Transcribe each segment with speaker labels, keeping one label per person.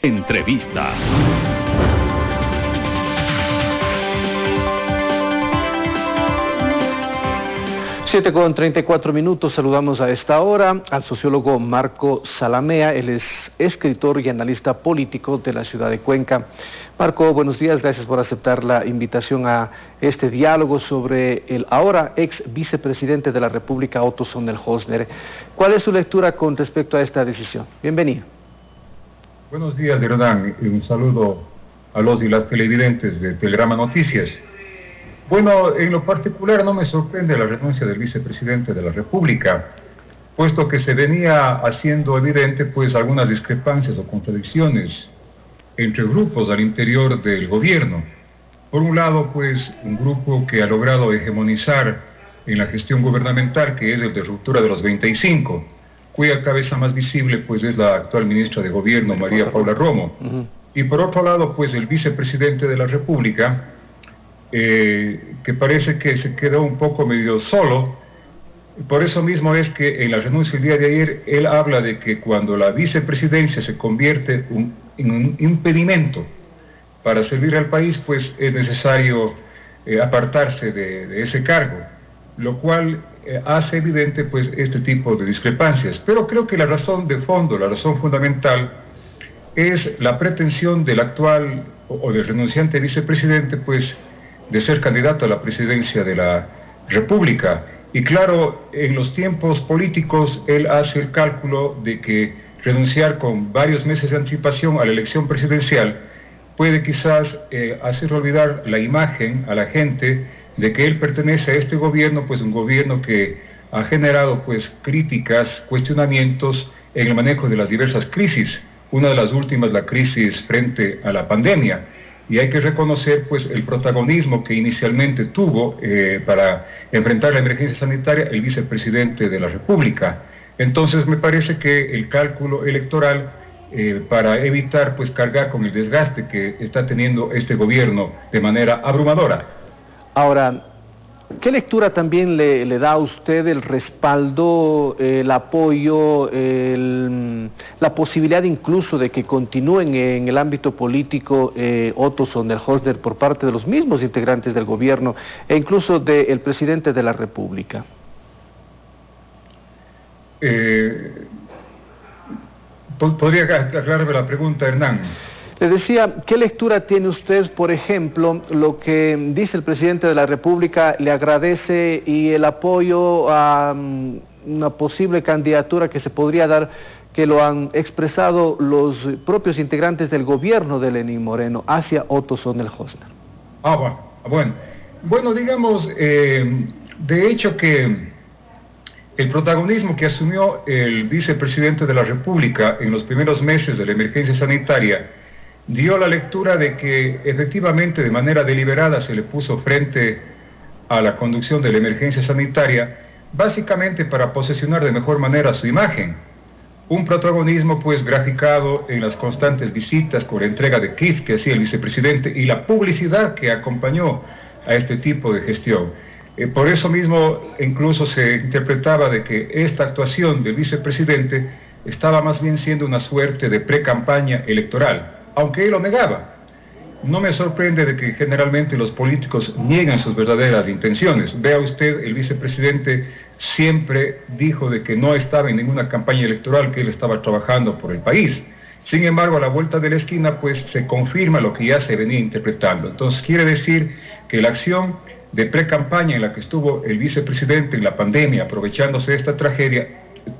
Speaker 1: Entrevista.
Speaker 2: 7:34. Saludamos a esta hora al sociólogo Marco Zalamea. Él es escritor y analista político de la ciudad de Cuenca. Marco, buenos días, gracias por aceptar la invitación a este diálogo sobre el ahora ex vicepresidente de la República, Otto Sonnenhösner. ¿Cuál es su lectura con respecto a esta decisión? Bienvenido.
Speaker 3: Buenos días, Hernán, y un saludo a los y las televidentes de Telegrama Noticias. Bueno, en lo particular no me sorprende la renuncia del vicepresidente de la República, puesto que se venía haciendo evidente pues algunas discrepancias o contradicciones entre grupos al interior del gobierno. Por un lado, pues, un grupo que ha logrado hegemonizar en la gestión gubernamental, que es el de ruptura de los 25, cuya cabeza más visible pues es la actual ministra de Gobierno, María Paula Romo. Y por otro lado, pues, el vicepresidente de la República, que parece que se quedó un poco medio solo. Por eso mismo es que en la renuncia el día de ayer él habla de que cuando la vicepresidencia se convierte en un impedimento para servir al país, pues es necesario apartarse de ese cargo, lo cual hace evidente pues este tipo de discrepancias. Pero creo que la razón de fondo, la razón fundamental, es la pretensión del actual o del renunciante vicepresidente pues de ser candidato a la presidencia de la República. Y claro, en los tiempos políticos él hace el cálculo de que renunciar con varios meses de anticipación a la elección presidencial puede quizás hacer olvidar la imagen a la gente de que él pertenece a este gobierno, pues un gobierno que ha generado pues críticas, cuestionamientos en el manejo de las diversas crisis. Una de las últimas, la crisis frente a la pandemia. Y hay que reconocer pues el protagonismo que inicialmente tuvo para enfrentar la emergencia sanitaria el vicepresidente de la República. Entonces me parece que el cálculo electoral para evitar pues cargar con el desgaste que está teniendo este gobierno de manera abrumadora.
Speaker 2: Ahora, ¿qué lectura también le da a usted el respaldo, el apoyo, la posibilidad incluso de que continúen en el ámbito político Otto Sonnenhösner por parte de los mismos integrantes del gobierno e incluso del presidente de la República?
Speaker 3: ¿Podría aclararme la pregunta, Hernán?
Speaker 2: Le decía, ¿qué lectura tiene usted, por ejemplo, lo que dice el presidente de la República, le agradece y el apoyo a una posible candidatura que se podría dar, que lo han expresado los propios integrantes del gobierno de Lenín Moreno, hacia Otto Sonnenhösner?
Speaker 3: Bueno, digamos, de hecho que el protagonismo que asumió el vicepresidente de la República en los primeros meses de la emergencia sanitaria dio la lectura de que efectivamente de manera deliberada se le puso frente a la conducción de la emergencia sanitaria, básicamente para posesionar de mejor manera su imagen. Un protagonismo pues graficado en las constantes visitas con la entrega de kits que hacía el vicepresidente y la publicidad que acompañó a este tipo de gestión. Por eso mismo incluso se interpretaba de que esta actuación del vicepresidente estaba más bien siendo una suerte de pre-campaña electoral, aunque él lo negaba. No me sorprende de que generalmente los políticos niegan sus verdaderas intenciones. Vea usted, el vicepresidente siempre dijo de que no estaba en ninguna campaña electoral, que él estaba trabajando por el país. Sin embargo, a la vuelta de la esquina, pues se confirma lo que ya se venía interpretando. Entonces, quiere decir que la acción de pre-campaña en la que estuvo el vicepresidente en la pandemia, aprovechándose de esta tragedia,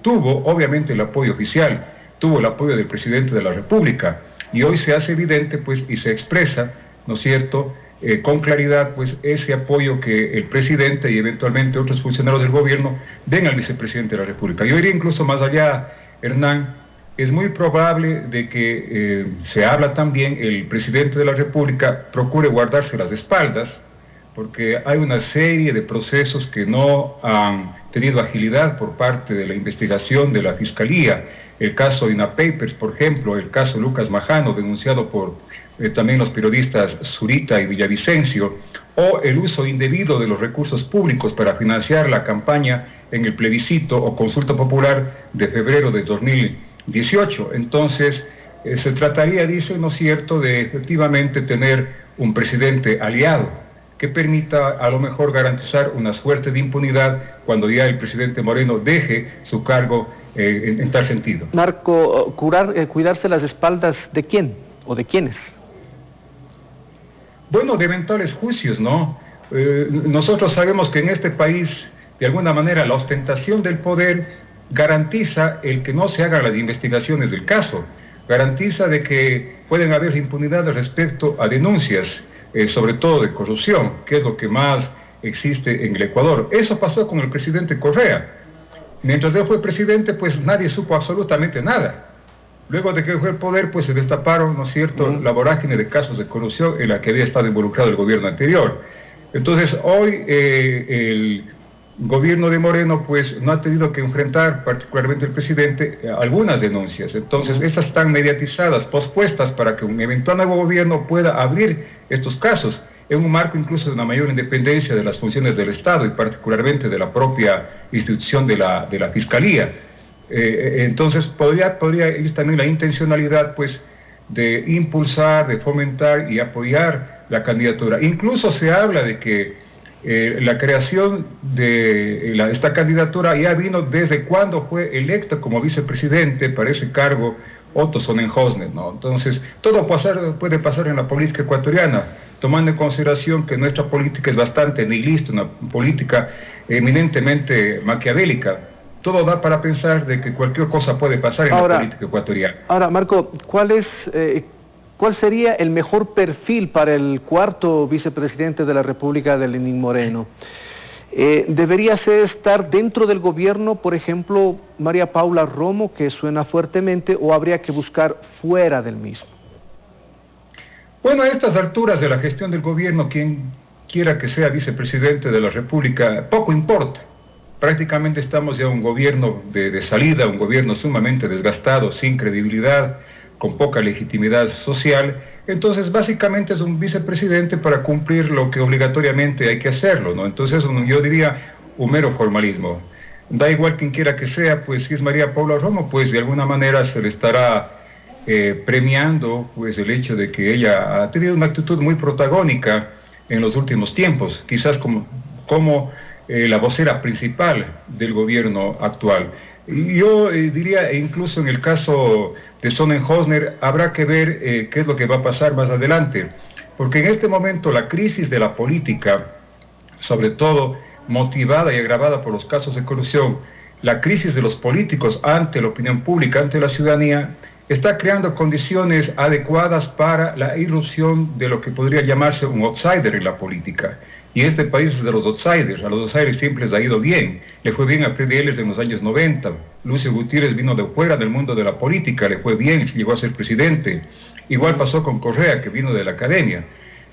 Speaker 3: tuvo obviamente el apoyo oficial, tuvo el apoyo del presidente de la República. Y hoy se hace evidente, pues, y se expresa, ¿no es cierto?, con claridad, pues, ese apoyo que el presidente y eventualmente otros funcionarios del gobierno den al vicepresidente de la República. Yo iría incluso más allá, Hernán. Es muy probable de que se habla también, el presidente de la República procure guardarse las espaldas, porque hay una serie de procesos que no han tenido agilidad por parte de la investigación de la Fiscalía. El caso INA Papers, por ejemplo, el caso Lucas Majano, denunciado por también los periodistas Zurita y Villavicencio, o el uso indebido de los recursos públicos para financiar la campaña en el plebiscito o consulta popular de febrero de 2018. Entonces, se trataría, dice, ¿no es cierto?, de efectivamente tener un presidente aliado que permita a lo mejor garantizar una suerte de impunidad cuando ya el presidente Moreno deje su cargo en tal sentido.
Speaker 2: Marco, ¿cuidarse las espaldas de quién o de quiénes?
Speaker 3: Bueno, de eventuales juicios, ¿no? Nosotros sabemos que en este país, de alguna manera, la ostentación del poder garantiza el que no se hagan las investigaciones del caso, garantiza de que pueden haber impunidades respecto a denuncias, sobre todo de corrupción, que es lo que más existe en el Ecuador. Eso pasó con el presidente Correa. Mientras él fue presidente, pues nadie supo absolutamente nada. Luego de que fue el poder, pues se destaparon, ¿no es cierto?, la vorágine de casos de corrupción en la que había estado involucrado el gobierno anterior. Entonces, hoy el gobierno de Moreno, pues no ha tenido que enfrentar, particularmente el presidente, algunas denuncias. Entonces, estas están mediatizadas, pospuestas para que un eventual nuevo gobierno pueda abrir estos casos, en un marco incluso de una mayor independencia de las funciones del Estado y particularmente de la propia institución de la Fiscalía. Entonces podría ir también la intencionalidad, pues, de impulsar, de fomentar y apoyar la candidatura. Incluso se habla de que la creación de esta candidatura ya vino desde cuando fue electo como vicepresidente para ese cargo Otto Sonnenhösner, ¿no? Entonces, todo puede pasar en la política ecuatoriana, tomando en consideración que nuestra política es bastante nihilista, una política eminentemente maquiavélica. Todo da para pensar de que cualquier cosa puede pasar en la política ecuatoriana.
Speaker 2: Ahora, Marco, ¿cuál sería el mejor perfil para el cuarto vicepresidente de la República de Lenín Moreno? ¿Debería estar dentro del gobierno, por ejemplo, María Paula Romo, que suena fuertemente, o habría que buscar fuera del mismo?
Speaker 3: Bueno, a estas alturas de la gestión del gobierno, quien quiera que sea vicepresidente de la República, poco importa. Prácticamente estamos ya en un gobierno de salida, un gobierno sumamente desgastado, sin credibilidad, con poca legitimidad social. Entonces, básicamente es un vicepresidente para cumplir lo que obligatoriamente hay que hacerlo, ¿no? Entonces, yo diría un mero formalismo. Da igual quien quiera que sea, pues si es María Paula Romo, pues de alguna manera se le estará premiando, pues, el hecho de que ella ha tenido una actitud muy protagónica en los últimos tiempos, quizás como la vocera principal del gobierno actual. Yo diría, incluso en el caso de Sonnenhösner, habrá que ver qué es lo que va a pasar más adelante, porque en este momento la crisis de la política, sobre todo motivada y agravada por los casos de corrupción, la crisis de los políticos ante la opinión pública, ante la ciudadanía, está creando condiciones adecuadas para la irrupción de lo que podría llamarse un outsider en la política. Y este país es de los outsiders. A los outsiders siempre les ha ido bien. Le fue bien a Freddy Ellis en los años 90. Lucio Gutiérrez vino de fuera del mundo de la política, le fue bien, llegó a ser presidente. Igual pasó con Correa, que vino de la academia.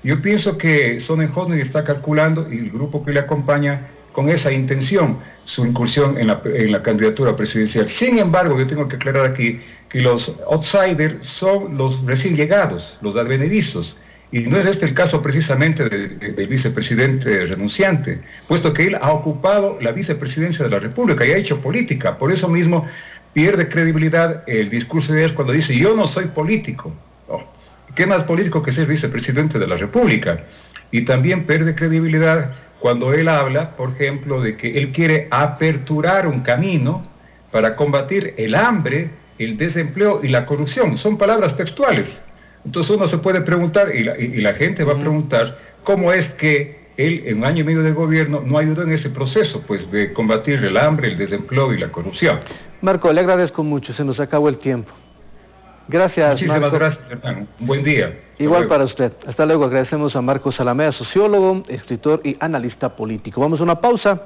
Speaker 3: Yo pienso que Sonnenhösner está calculando, y el grupo que le acompaña, con esa intención, su incursión en la candidatura presidencial. Sin embargo, yo tengo que aclarar aquí que los outsiders son los recién llegados, los advenedizos, y no es este el caso precisamente del vicepresidente renunciante, puesto que él ha ocupado la vicepresidencia de la República y ha hecho política. Por eso mismo pierde credibilidad el discurso de él cuando dice: yo no soy político. Oh, ¿qué más político que ser vicepresidente de la República? Y también pierde credibilidad cuando él habla, por ejemplo, de que él quiere aperturar un camino para combatir el hambre, el desempleo y la corrupción. Son palabras textuales. Entonces uno se puede preguntar, y la gente va a preguntar, ¿cómo es que él, en un año y medio de gobierno, no ayudó en ese proceso, pues, de combatir el hambre, el desempleo y la corrupción?
Speaker 2: Marco, le agradezco mucho, se nos acabó el tiempo. Gracias,
Speaker 3: Muchísimas
Speaker 2: Marco.
Speaker 3: gracias, hermano. Un buen día.
Speaker 2: Igual para usted. Hasta luego. Agradecemos a Marco Salamea, sociólogo, escritor y analista político. Vamos a una pausa.